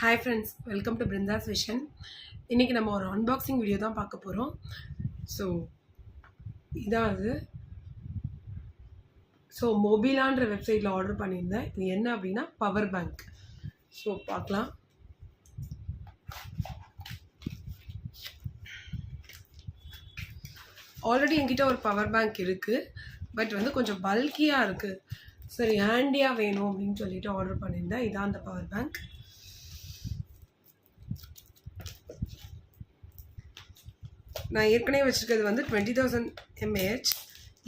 Hi friends, welcome to Brinda's Vision. இன்னைக்கு நம்ம ஒரு unboxing வீடியோ தான் பார்க்க போறோம். ஸோ இதான் அது. ஸோ மொபிலான்ற வெப்சைட்டில் ஆர்டர் பண்ணியிருந்தேன். இது என்ன அப்படின்னா பவர் பேங்க். ஸோ பார்க்கலாம். ஆல்ரெடி என்கிட்ட ஒரு பவர் பேங்க் இருக்குது. பட் வந்து கொஞ்சம் பல்கியாக இருக்குது. சரி ஹேண்டியாக வேணும் அப்படின்னு சொல்லிட்டு ஆர்டர் பண்ணியிருந்தேன். இதான் அந்த பவர் பேங்க். நான் ஏற்கனவே வச்சுருக்கிறது வந்து 20,000 mAh.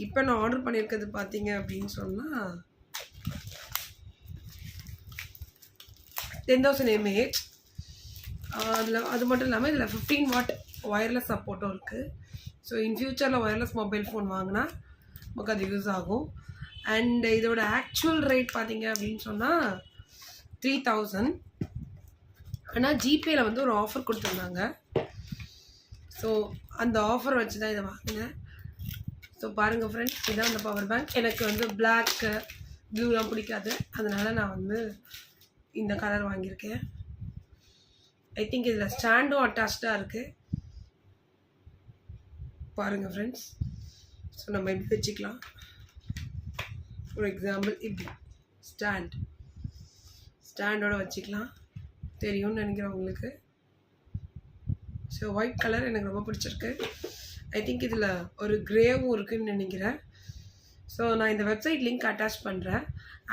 இப்போ நான் ஆர்டர் பண்ணியிருக்கிறது பார்த்தீங்க அப்படின்னு சொன்னால் 10,000 mAh. அதில் அது மட்டும் இல்லாமல் இதில் 15 watt ஒயர்லெஸ் சப்போர்ட்டும் இருக்குது. ஸோ இன் ஃபியூச்சரில் ஒயர்லெஸ் மொபைல் ஃபோன் வாங்கினா நமக்கு அது யூஸ் ஆகும். அண்ட் இதோட ஆக்சுவல் ரேட் பார்த்தீங்க அப்படின்னு சொன்னால் 3,000. ஆனால் ஜிபேயில் வந்து ஒரு ஆஃபர் கொடுத்துருந்தாங்க. ஸோ அந்த ஆஃபர் வச்சு தான் இதை வாங்கினேன். ஸோ பாருங்கள் ஃப்ரெண்ட்ஸ், இதுதான் அந்த பவர் பேங்க். எனக்கு வந்து பிளாக்கு ப்ளூலாம் பிடிக்காது, அதனால் நான் வந்து இந்த கலர் வாங்கியிருக்கேன். ஐ திங்க் இதில் ஸ்டாண்டும் அட்டாச்சாக இருக்குது. பாருங்கள் ஃப்ரெண்ட்ஸ், ஸோ நம்ம எப்படி வச்சுக்கலாம். ஃபார் எக்ஸாம்பிள் இப்படி ஸ்டாண்டோடு வச்சுக்கலாம். தெரியும்னு நினைக்கிறேன் உங்களுக்கு. ஸோ ஒயிட் கலர் எனக்கு ரொம்ப பிடிச்சிருக்கு. ஐ திங்க் இதில் ஒரு க்ரேவும் இருக்குதுன்னு நினைக்கிறேன். ஸோ நான் இந்த வெப்சைட் லிங்க் அட்டாச் பண்ணுறேன்.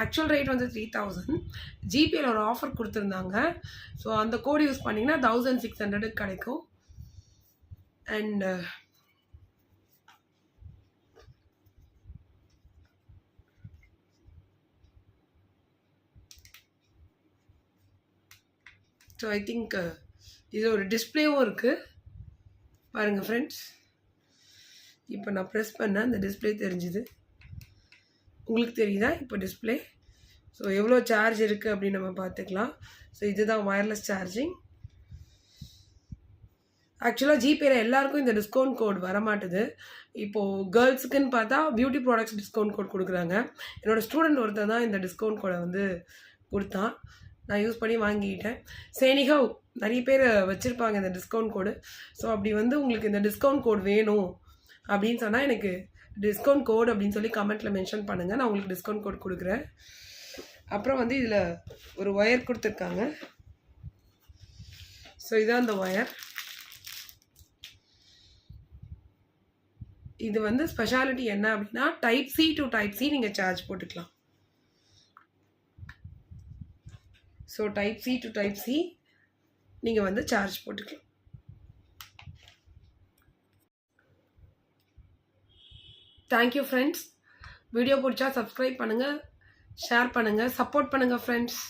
ஆக்சுவல் ரேட் வந்து 3,000. ஜிபேயில் ஒரு ஆஃபர் கொடுத்துருந்தாங்க. ஸோ அந்த கோட் யூஸ் பண்ணிங்கன்னா 1,600 கிடைக்கும். அண்ட் ஸோ ஐ திங்க் இதில் ஒரு டிஸ்பிளேவும் இருக்குது. பாருங்கள் ஃப்ரெண்ட்ஸ், இப்போ நான் ப்ரெஸ் பண்ணேன், அந்த டிஸ்பிளே தெரிஞ்சுது. உங்களுக்கு தெரியுதா இப்போ டிஸ்பிளே? ஸோ எவ்வளோ சார்ஜ் இருக்குது அப்படின்னு நம்ம பார்த்துக்கலாம். ஸோ இதுதான் ஒயர்லெஸ் சார்ஜிங். ஆக்சுவலாக ஜிபேயில் எல்லாருக்கும் இந்த டிஸ்கவுண்ட் கோட் வரமாட்டுது. இப்போது கேர்ள்ஸுக்குன்னு பார்த்தா பியூட்டி ப்ராடக்ட்ஸ் டிஸ்கவுண்ட் கோட் கொடுக்குறாங்க. என்னோடய ஸ்டூடெண்ட் ஒருத்தர் தான் இந்த டிஸ்கவுண்ட் கோடை வந்து கொடுத்தான். நான் யூஸ் பண்ணி வாங்கிக்கிட்டேன். சேனிகா நிறைய பேர் வச்சுருப்பாங்க இந்த டிஸ்கவுண்ட் கோடு. ஸோ அப்படி வந்து உங்களுக்கு இந்த டிஸ்கவுண்ட் கோட் வேணும் அப்படின்னு சொன்னால் எனக்கு டிஸ்கவுண்ட் கோட் அப்படின்னு சொல்லி கமெண்ட்டில் மென்ஷன் பண்ணுங்கள். நான் உங்களுக்கு டிஸ்கவுண்ட் கோட் கொடுக்குறேன். அப்புறம் வந்து இதில் ஒரு ஒயர் கொடுத்துருக்காங்க. ஸோ இதான் அந்த ஒயர். இது வந்து ஸ்பெஷாலிட்டி என்ன அப்படின்னா type C to type C நீங்கள் சார்ஜ் போட்டுக்கலாம். So type C to type C நீங்கள் வந்து சார்ஜ் போட்டுக்கலாம். Thank you friends. வீடியோ பிடிச்சா சப்ஸ்கிரைப் பண்ணுங்கள், ஷேர் பண்ணுங்கள், சப்போர்ட் பண்ணுங்கள் ஃப்ரெண்ட்ஸ்.